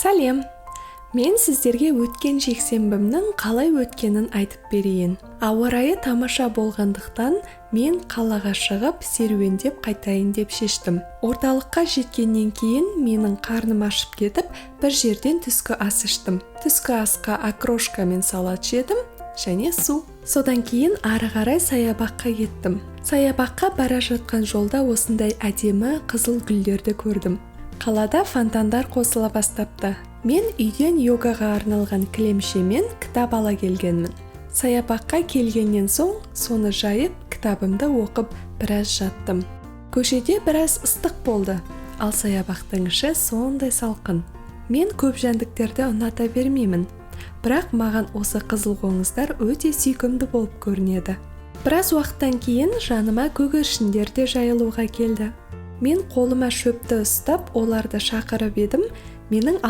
Сәлем! Мен сіздерге өткен жексенбімнің қалай өткенін айтып берейін. Ауа райы тамаша болғандықтан мен қалаға шығып серуендеп қайтайын деп шештім. Орталыққа жеткеннен кейін менің қарным ашып кетіп, бір жерден түскі ас іштім. Түскі асқа окрошка мен салат жедім және су. Содан кейін ары қарай саябаққа кеттім. Саябаққа бара жатқан жолда осындай әдемі қызыл гүлдерді көрдім. Қалада фонтандар қосыла бастапты. Мен үйден йогаға арналған кілемше мен кітап ала келгенмін. Саябаққа келгеннен соң соны жайып, кітабымды оқып біраз жаттым. Көшеде біраз ыстық болды, ал саябақтың іші сондай салқын. Мен көп жәндіктерді ұната бермеймін, бірақ маған осы қызыл қоңыздар өте сүйкімді болып көрінеді. Біраз уақыттан кейін жаныма көгершіндер де жайылуға келді. Мен қолыма шөпті ұстап, оларды шақырып едім. Менің